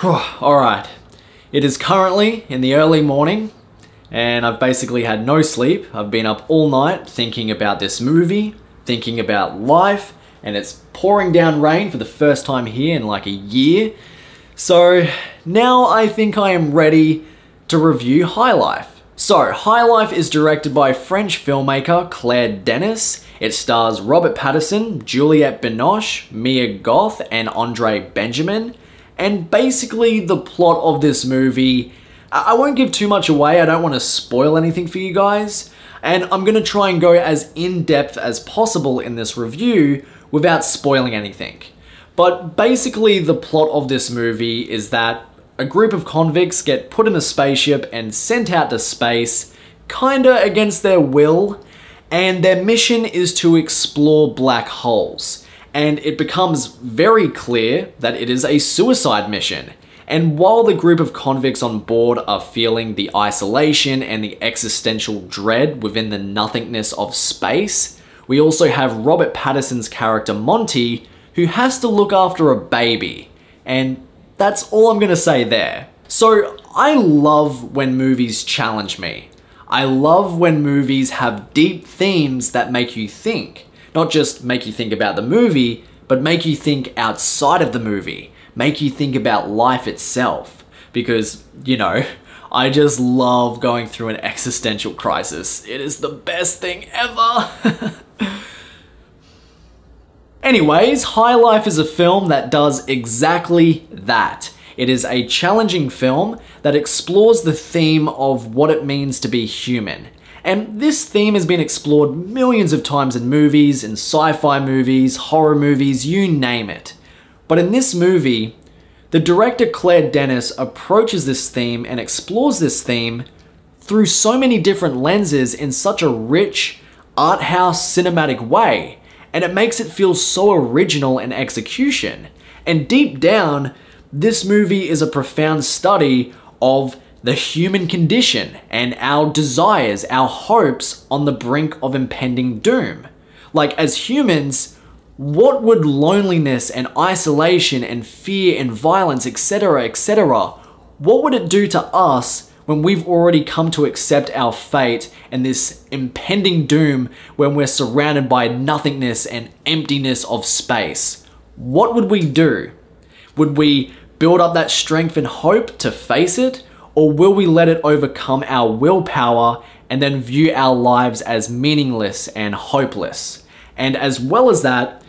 Alright, it is currently in the early morning and I've basically had no sleep. I've been up all night thinking about this movie, thinking about life, and it's pouring down rain for the first time here in like a year. So now I think I am ready to review High Life. So High Life is directed by French filmmaker Claire Denis. It stars Robert Pattinson, Juliette Binoche, Mia Goth, and Andre Benjamin. And basically the plot of this movie, I won't give too much away, I don't want to spoil anything for you guys, and I'm going to try and go as in-depth as possible in this review without spoiling anything. But basically the plot of this movie is that a group of convicts get put in a spaceship and sent out to space, kinda against their will, and their mission is to explore black holes. And it becomes very clear that it is a suicide mission. And while the group of convicts on board are feeling the isolation and the existential dread within the nothingness of space, we also have Robert Pattinson's character Monty, who has to look after a baby. And that's all I'm gonna say there. So I love when movies challenge me. I love when movies have deep themes that make you think. Not just make you think about the movie, but make you think outside of the movie. Make you think about life itself. Because, you know, I just love going through an existential crisis. It is the best thing ever. Anyways, High Life is a film that does exactly that. It is a challenging film that explores the theme of what it means to be human. And this theme has been explored millions of times in movies, in sci-fi movies, horror movies, you name it. But in this movie, the director Claire Denis approaches this theme and explores this theme through so many different lenses in such a rich, art house cinematic way. And it makes it feel so original in execution. And deep down, this movie is a profound study of the human condition and our desires, our hopes on the brink of impending doom. Like, as humans, what would loneliness and isolation and fear and violence, etc., what would it do to us when we've already come to accept our fate and this impending doom when we're surrounded by nothingness and emptiness of space? What would we do? Would we build up that strength and hope to face it? Or will we let it overcome our willpower and then view our lives as meaningless and hopeless? And as well as that,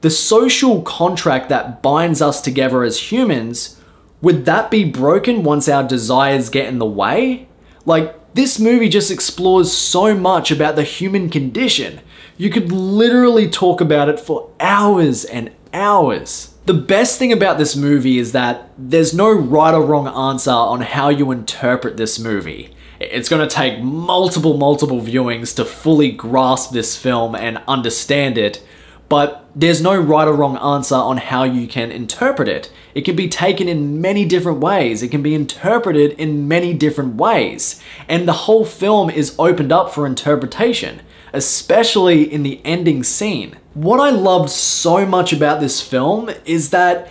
the social contract that binds us together as humans, would that be broken once our desires get in the way? Like, this movie just explores so much about the human condition. You could literally talk about it for hours and hours. The best thing about this movie is that there's no right or wrong answer on how you interpret this movie. It's gonna take multiple viewings to fully grasp this film and understand it, but there's no right or wrong answer on how you can interpret it. It can be taken in many different ways. It can be interpreted in many different ways. And the whole film is opened up for interpretation, especially in the ending scene. What I loved so much about this film is that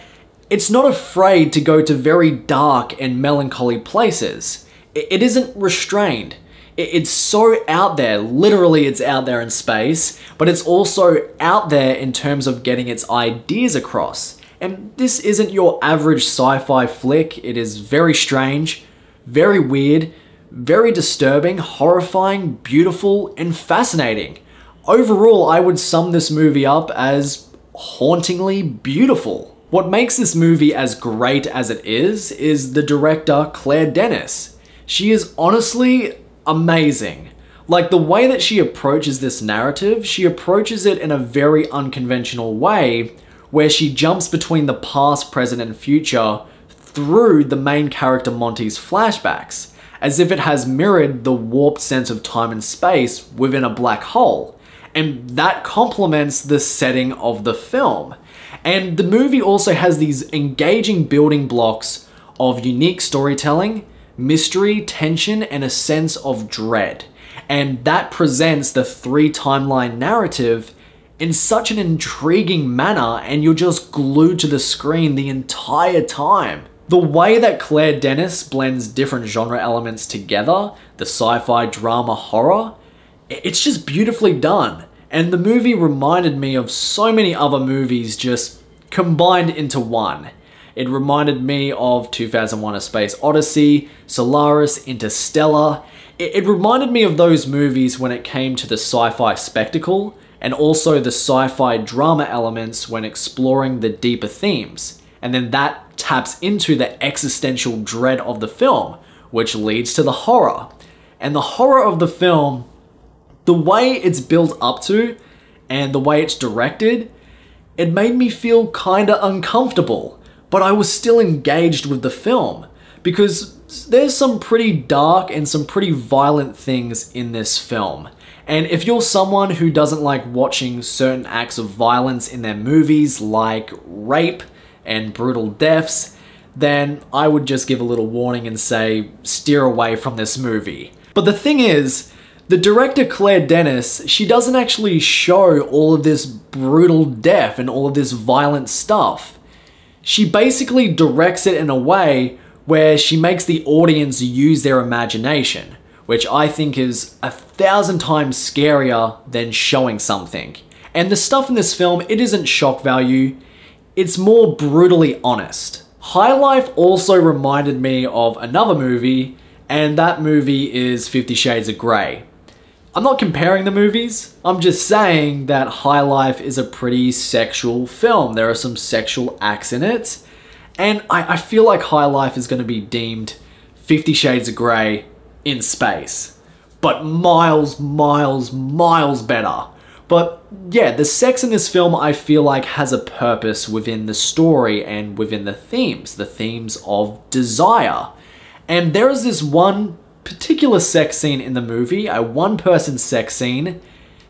it's not afraid to go to very dark and melancholy places. It isn't restrained. It's so out there, literally it's out there in space, but it's also out there in terms of getting its ideas across. And this isn't your average sci-fi flick. It is very strange, very weird, very disturbing, horrifying, beautiful, and fascinating. Overall, I would sum this movie up as hauntingly beautiful. What makes this movie as great as it is the director Claire Denis. She is honestly amazing. Like, the way that she approaches this narrative, she approaches it in a very unconventional way, where she jumps between the past, present, and future through the main character Monty's flashbacks, as if it has mirrored the warped sense of time and space within a black hole. And that complements the setting of the film. And the movie also has these engaging building blocks of unique storytelling, mystery, tension, and a sense of dread. And that presents the three timeline narrative in such an intriguing manner, and you're just glued to the screen the entire time. The way that Claire Denis blends different genre elements together, the sci-fi, drama, horror, it's just beautifully done. And the movie reminded me of so many other movies just combined into one. It reminded me of 2001: A Space Odyssey, Solaris, Interstellar. It reminded me of those movies when it came to the sci-fi spectacle, and also the sci-fi drama elements when exploring the deeper themes. And then that taps into the existential dread of the film, which leads to the horror. And the horror of the film, the way it's built up to, and the way it's directed, it made me feel kinda uncomfortable. But I was still engaged with the film, because there's some pretty dark and some pretty violent things in this film. And if you're someone who doesn't like watching certain acts of violence in their movies, like rape and brutal deaths, then I would just give a little warning and say, steer away from this movie. But the thing is, the director Claire Denis, she doesn't actually show all of this brutal death and all of this violent stuff. She basically directs it in a way where she makes the audience use their imagination, which I think is 1,000 times scarier than showing something. And the stuff in this film, it isn't shock value, it's more brutally honest. High Life also reminded me of another movie, and that movie is 50 Shades of Grey. I'm not comparing the movies, I'm just saying that High Life is a pretty sexual film. There are some sexual acts in it, and I feel like High Life is going to be deemed 50 Shades of Grey in space. But miles better. But yeah, the sex in this film I feel like has a purpose within the story and within the themes of desire. And there is this one particular sex scene in the movie, a one-person sex scene,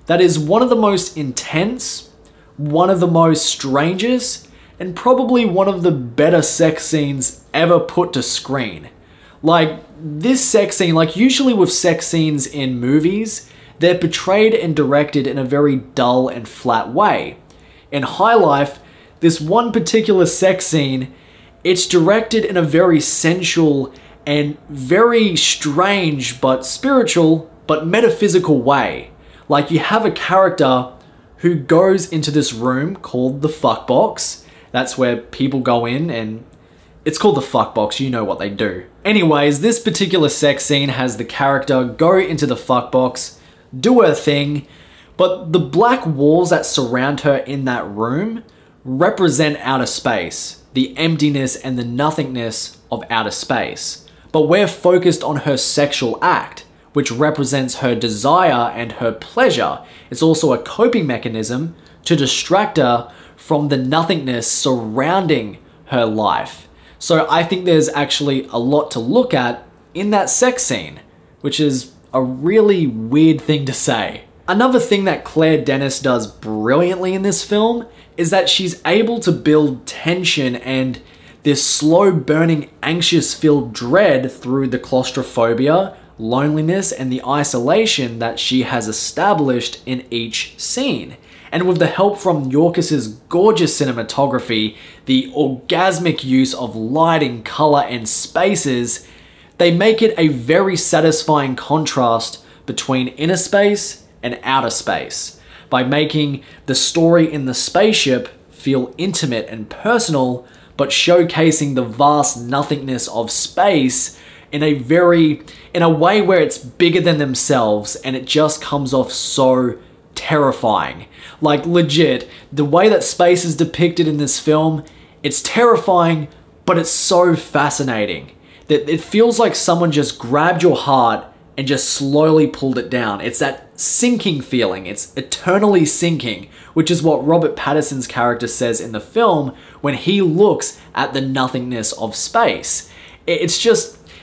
that is one of the most intense, one of the most strangest, and probably one of the better sex scenes ever put to screen. Like, this sex scene, like usually with sex scenes in movies, they're portrayed and directed in a very dull and flat way. In High Life, this one particular sex scene, it's directed in a very sensual and very strange but spiritual but metaphysical way. Like, you have a character who goes into this room called the fuck box. That's where people go in, and it's called the fuck box, you know what they do. Anyways, this particular sex scene has the character go into the fuck box, do her thing, but the black walls that surround her in that room represent outer space, the emptiness and the nothingness of outer space. But we're focused on her sexual act, which represents her desire and her pleasure. It's also a coping mechanism to distract her from the nothingness surrounding her life. So I think there's actually a lot to look at in that sex scene, which is a really weird thing to say. Another thing that Claire Denis does brilliantly in this film is that she's able to build tension and this slow burning, anxious filled dread through the claustrophobia, loneliness, and the isolation that she has established in each scene. And with the help from Yorkis's gorgeous cinematography, the orgasmic use of lighting, color, and spaces, they make it a very satisfying contrast between inner space and outer space, by making the story in the spaceship feel intimate and personal, but showcasing the vast nothingness of space in a way where it's bigger than themselves, and it just comes off so terrifying. Like, legit, the way that space is depicted in this film, it's terrifying, but it's so fascinating. That it feels like someone just grabbed your heart and just slowly pulled it down. It's that sinking feeling. It's eternally sinking, which is what Robert Pattinson's character says in the film when he looks at the nothingness of space. It's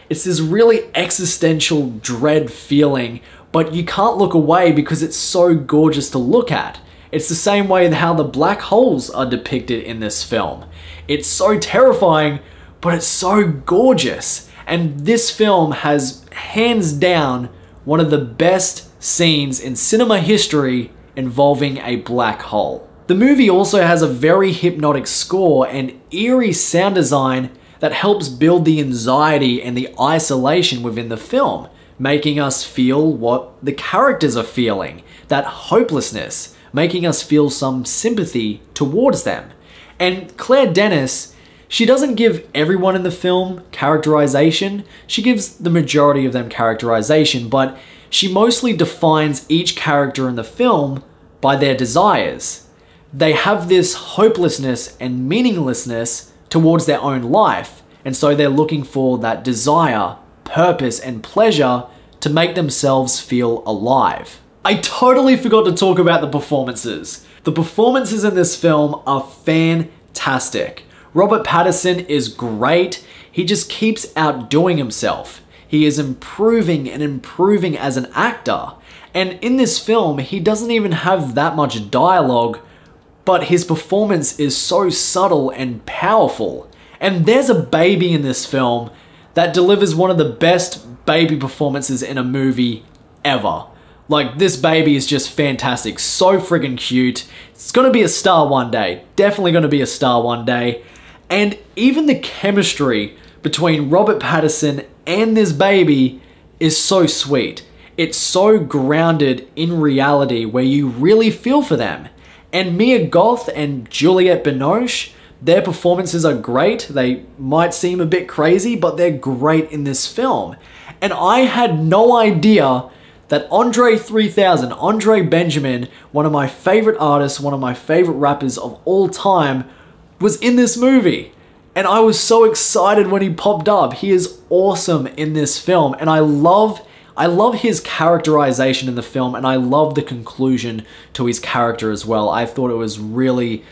this really existential dread feeling, but you can't look away because it's so gorgeous to look at. It's the same way how the black holes are depicted in this film. It's so terrifying, but it's so gorgeous. And this film has, hands down, one of the best scenes in cinema history involving a black hole. The movie also has a very hypnotic score and eerie sound design that helps build the anxiety and the isolation within the film, making us feel what the characters are feeling, that hopelessness, making us feel some sympathy towards them. And Claire Denis, she doesn't give everyone in the film characterization, she gives the majority of them characterization, but she mostly defines each character in the film by their desires. They have this hopelessness and meaninglessness towards their own life, and so they're looking for that desire, purpose, and pleasure to make themselves feel alive. I totally forgot to talk about the performances. The performances in this film are fantastic. Robert Pattinson is great. He just keeps outdoing himself. He is improving and improving as an actor. And in this film, he doesn't even have that much dialogue, but his performance is so subtle and powerful. And there's a baby in this film that delivers one of the best baby performances in a movie ever. Like, this baby is just fantastic, so friggin' cute. It's gonna be a star one day, definitely gonna be a star one day. And even the chemistry between Robert Pattinson and this baby is so sweet. It's so grounded in reality where you really feel for them. And Goth and Juliette Binoche, their performances are great. They might seem a bit crazy, but they're great in this film. And I had no idea that Andre 3000, Andre Benjamin, one of my favorite artists, one of my favorite rappers of all time, was in this movie. And I was so excited when he popped up. He is awesome in this film, and I love his characterization in the film, and I love the conclusion to his character as well. I thought it was really,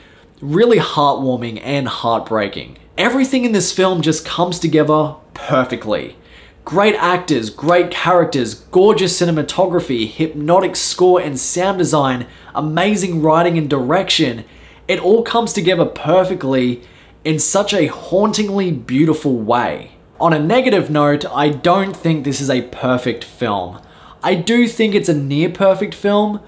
really heartwarming and heartbreaking. Everything in this film just comes together perfectly. Great actors, great characters, gorgeous cinematography, hypnotic score and sound design, amazing writing and direction. It all comes together perfectly in such a hauntingly beautiful way. On a negative note, I don't think this is a perfect film. I do think it's a near perfect film,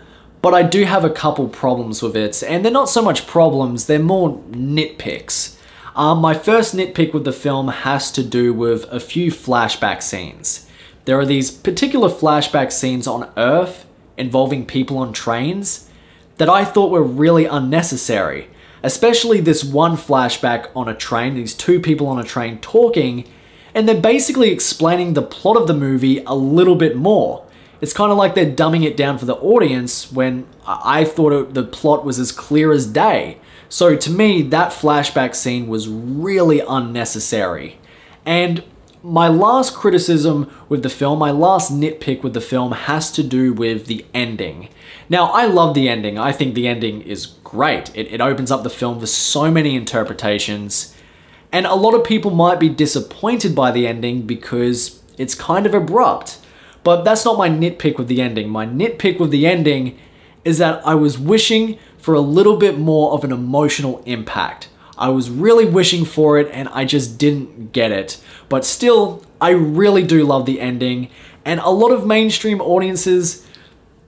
but I do have a couple problems with it, and they're not so much problems, they're more nitpicks. My first nitpick with the film has to do with a few flashback scenes. There are these particular flashback scenes on Earth involving people on trains that I thought were really unnecessary. Especially this one flashback on a train, these two people on a train talking, and they're basically explaining the plot of the movie a little bit more. It's kind of like they're dumbing it down for the audience when I thought the plot was as clear as day. So to me, that flashback scene was really unnecessary. And my last criticism with the film, my last nitpick with the film has to do with the ending. Now, I love the ending. I think the ending is great. It opens up the film for so many interpretations. And a lot of people might be disappointed by the ending because it's kind of abrupt. But that's not my nitpick with the ending. My nitpick with the ending is that I was wishing for a little bit more of an emotional impact. I was really wishing for it and I just didn't get it. But still, I really do love the ending, and a lot of mainstream audiences,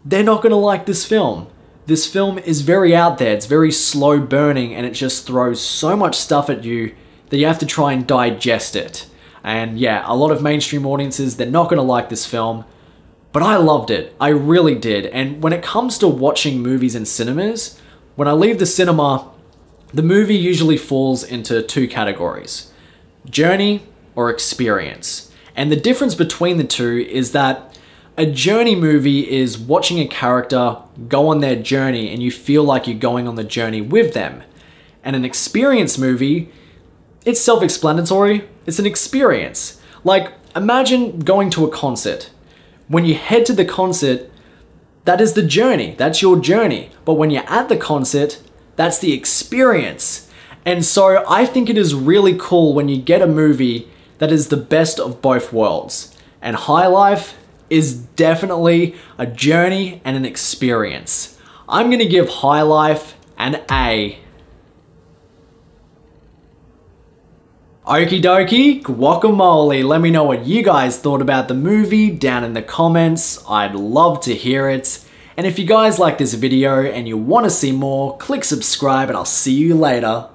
they're not gonna like this film. This film is very out there, it's very slow burning, and it just throws so much stuff at you that you have to try and digest it. And yeah, a lot of mainstream audiences, they're not gonna like this film, but I loved it. I really did. And when it comes to watching movies in cinemas, when I leave the cinema, the movie usually falls into two categories: journey or experience. And the difference between the two is that a journey movie is watching a character go on their journey and you feel like you're going on the journey with them. And an experience movie, it's self-explanatory, it's an experience. Like, imagine going to a concert. When you head to the concert, that is the journey, that's your journey. But when you're at the concert, that's the experience. And so I think it is really cool when you get a movie that is the best of both worlds. And High Life is definitely a journey and an experience. I'm gonna give High Life an A. Okie dokie, guacamole. Let me know what you guys thought about the movie down in the comments. I'd love to hear it. And if you guys like this video and you want to see more, click subscribe and I'll see you later.